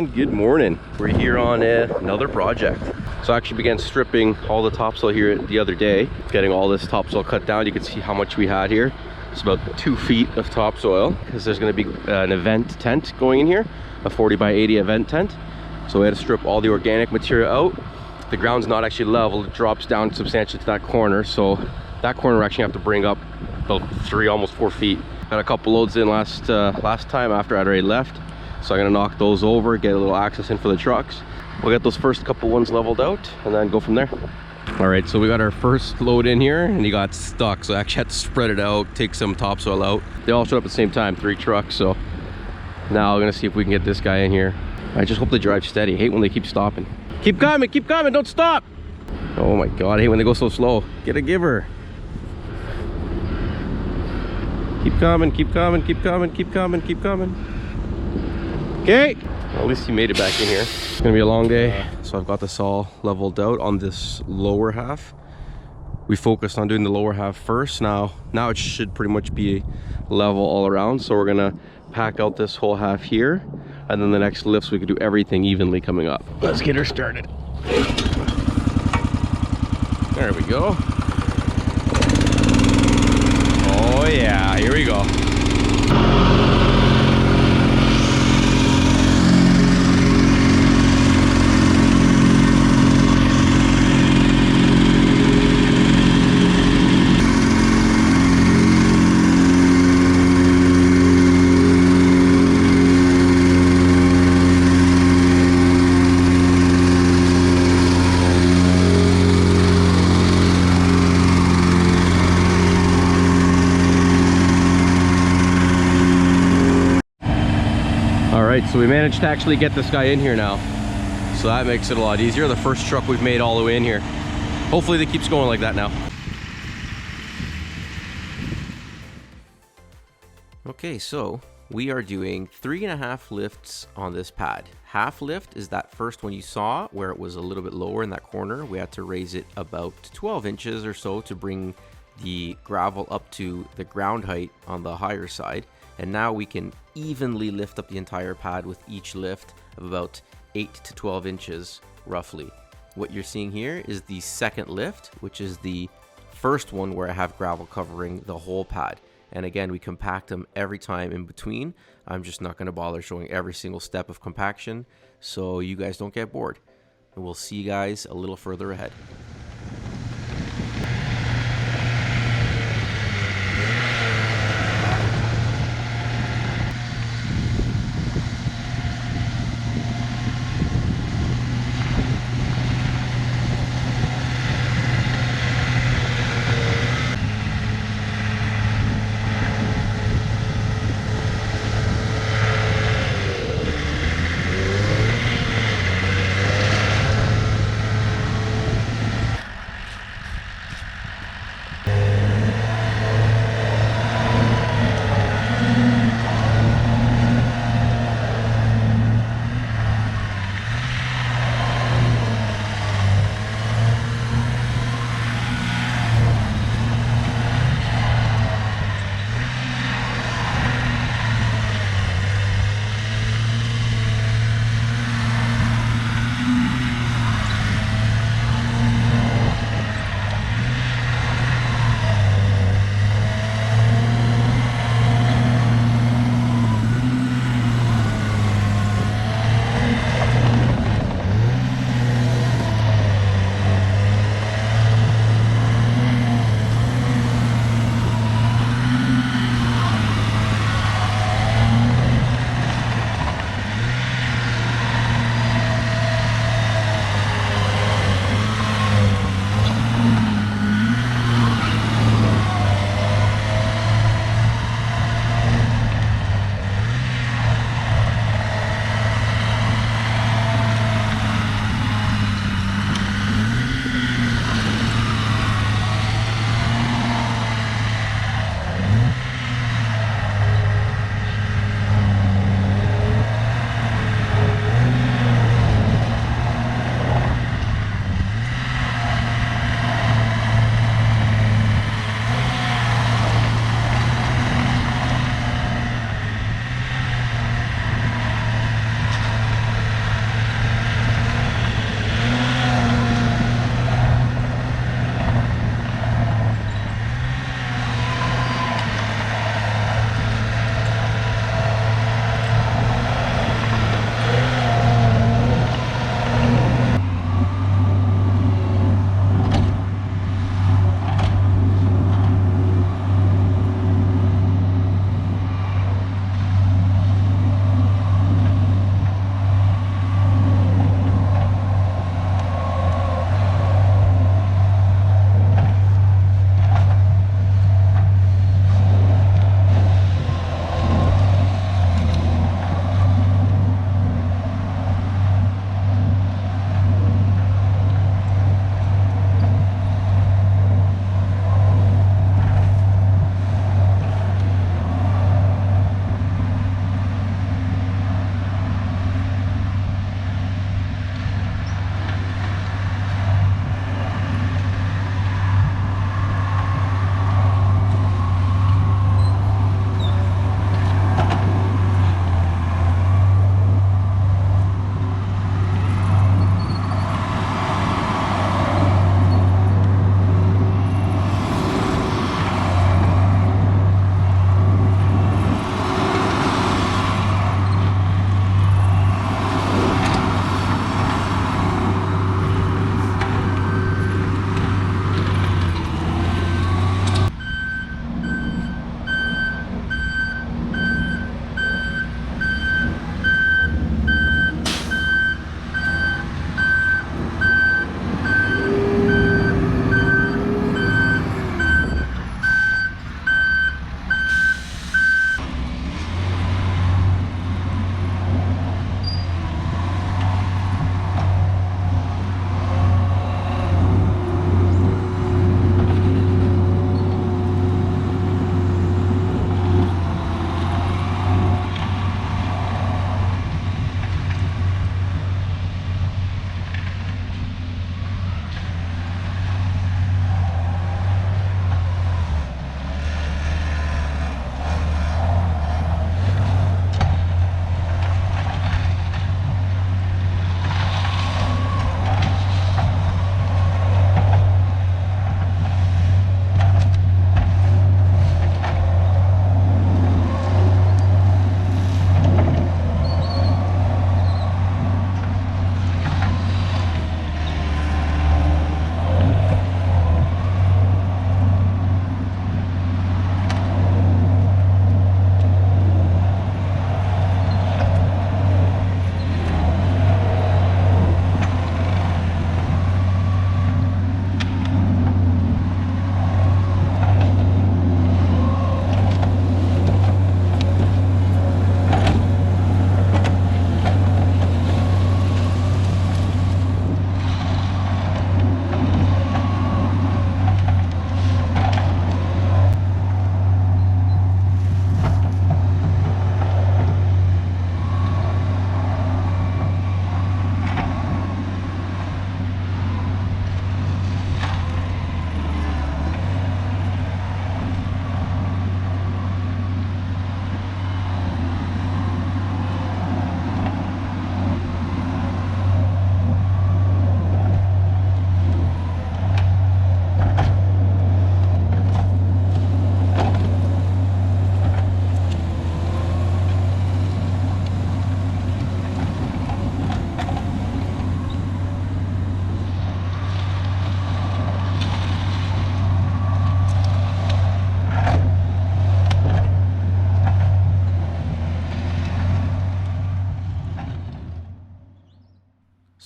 and good morning. We're here on another project. So I actually began stripping all the topsoil here the other day, getting all this topsoil cut down. You can see how much we had here. It's about 2 feet of topsoil because there's going to be an event tent going in here, a 40 by 80 event tent. So we had to strip all the organic material out. The ground's not actually level, it drops down substantially to that corner. So that corner we actually have to bring up about 3, almost 4 feet. Got a couple loads in last time after I'd already left. So I'm gonna knock those over, get a little access in for the trucks. We'll get those first couple ones leveled out and then go from there. All right, so we got our first load in here and he got stuck. So I actually had to spread it out, take some topsoil out. They all showed up at the same time, 3 trucks. So now we're gonna see if we can get this guy in here. I just hope they drive steady. I hate when they keep stopping. Keep coming, don't stop. Oh my God, I hate when they go so slow. Get a giver. Keep coming, keep coming, keep coming, keep coming, keep coming. Okay, well, at least he made it back in here. It's gonna be a long day. So I've got this all leveled out on this lower half. We focused on doing the lower half first. Now it should pretty much be level all around. So we're gonna pack out this whole half here. And then the next lifts, we could do everything evenly coming up. Let's get her started. There we go. Oh yeah, here we go. So we managed to actually get this guy in here now. So that makes it a lot easier. The first truck we've made all the way in here. Hopefully it keeps going like that now. Okay, so we are doing 3.5 lifts on this pad. Half lift is that first one you saw where it was a little bit lower in that corner. We had to raise it about 12 inches or so to bring the gravel up to the ground height on the higher side. And now we can evenly lift up the entire pad with each lift of about 8 to 12 inches roughly. What you're seeing here is the second lift, which is the first one where I have gravel covering the whole pad. And again, we compact them every time in between. I'm just not going to bother showing every single step of compaction so you guys don't get bored. And we'll see you guys a little further ahead.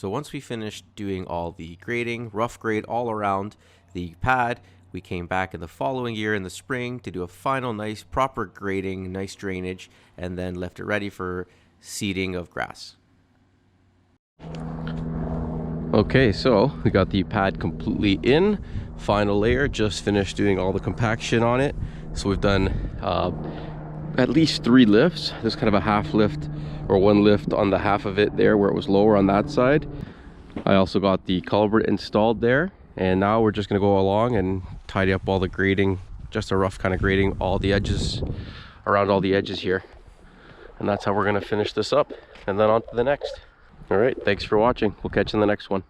So once we finished doing all the grading, rough grade all around the pad, we came back in the following year in the spring to do a final nice proper grading, nice drainage, and then left it ready for seeding of grass. Okay, so we got the pad completely in, final layer, just finished doing all the compaction on it. So we've done at least 3 lifts. There's kind of a half lift or 1 lift on the half of it there where it was lower on that side. I also got the culvert installed there, and now we're just gonna go along and tidy up all the grading, just a rough kind of grading all the edges, around all the edges here. And that's how we're gonna finish this up, and then on to the next. All right, thanks for watching. We'll catch you in the next one.